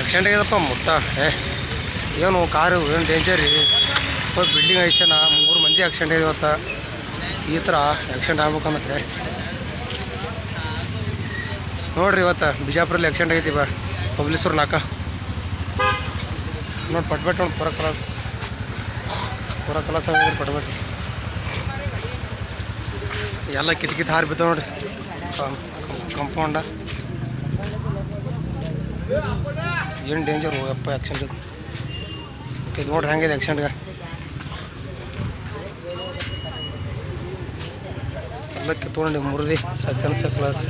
accident ಆಗ್ಯದಪ್ಪ ಮುಟ್ಟ ಏನು car ಏನು ಡೇಂಜರ್ ರೀ ಬಿಲ್ಡಿಂಗ್ ಐಸನ 3 ಮಂದಿ ಆಕ್ಸಿಡೆಂಟ್ ಆಗಿದೆ ಇವತ್ತು ಈ ಥರ ಆಕ್ಸಿಡೆಂಟ್ ಆಗ್ಬೇಕಂದ್ರೆ ನೋಡಿರಿ ಇವತ್ತು ಬಿಜಾಪುರಲ್ಲಿ ಆಕ್ಸಿಡೆಂಟ್ ಆಗೈತಿ ಬಾ ಪಬ್ಲಿಸೂರು ನಾಕ ನೋಡಿ ಪಟ್ಬೆಟ್ಟು ನೋಡಿ ಪೂರ ಕಲಾಸ್ ಆಗಿದ್ರಿ ಪಟ್ಬೆಟ್ಟು ಎಲ್ಲ ಕಿತ್ಕಿತ್ತು ಹಾರಿ ಬಿದ್ದಾವ ನೋಡಿರಿ ಕಂಪೌಂಡ ಏನು ಡೇಂಜರ್ ಅಪ್ಪ ಆಕ್ಸಿಡೆಂಟ್ ಇದು ನೋಡ್ರಿ ಹೆಂಗಿದೆ ಆಕ್ಸಿಡೆಂಟ್ಗೆ ಎಲ್ಲ ಕಿತ್ಕೊಂಡು ಮುರಿದಿ ಸತ್ಯನ್ಸ ಕ್ಲಾಸ್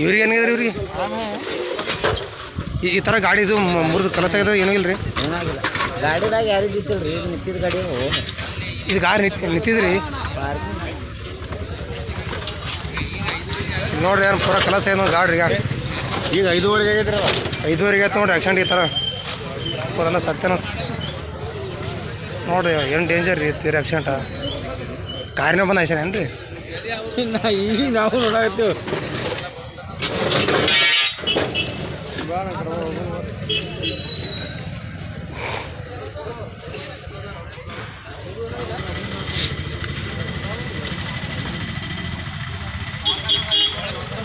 ಇವ್ರಿಗೆ ಏನಾಗಿದ್ರಿ ಇವ್ರಿಗೆ ಈ ಥರ ಗಾಡಿದು ಮುರಿದು ಕೆಲಸ ಆಗಿದೆ ಏನಾಗಿಲ್ಲ ರೀ ಏನಾಗಿಲ್ಲ ಗಾಡಿದಾಗ ಯಾರಿಗೆ ಇತ್ತಿಲ್ಲ ರೀ ನಿಂತಿದ್ದ ಗಾಡಿ ಇದು ಗಾಡಿ ನಿಂತಿದ್ರಿ ನೋಡ್ರಿ ಏನು ಪೂರ ಕೆಲಸ ಆಗಿದೆ ನೋಡಿ ಗಾಡ್ರಿ ಈಗ 5:15 ಆಗೈತ್ರಿ 5:15 ಆಯ್ತು ನೋಡಿರಿ ಆಕ್ಸಿಡೆಂಟ್ ಈ ಥರ ಪೂರೆಲ್ಲ ಸತ್ಯನಸ್ ನೋಡಿರಿ ಏನು ಡೇಂಜರ್ ರೀ ತೀರಿ ಆಕ್ಸಿಡೆಂಟ ಕಾರಿನ ಬಂದು ಆಯ್ಸೇನೇನು ರೀ ಈಗ ನಾವು ನೋಡಾಕತ್ತೀವಿ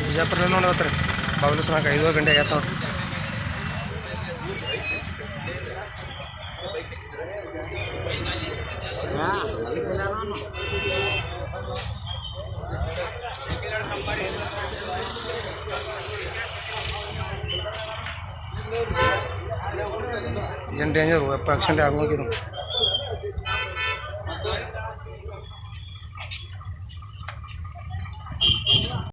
ಬಿಜಾಪುರಲ್ಲಿ ನೋಡಿ ಹೋಗ್ತಾರೆ ಬಾಗಿಲು ನಾಲ್ಕು 5 ಗಂಟೆ ಆಗೈತೆ ನೋಡಿ ಏನು ಡೇಂಜರ್ ಆಕ್ಸಿಡೆಂಟ್ ಆಗೋಗಿದ್ದು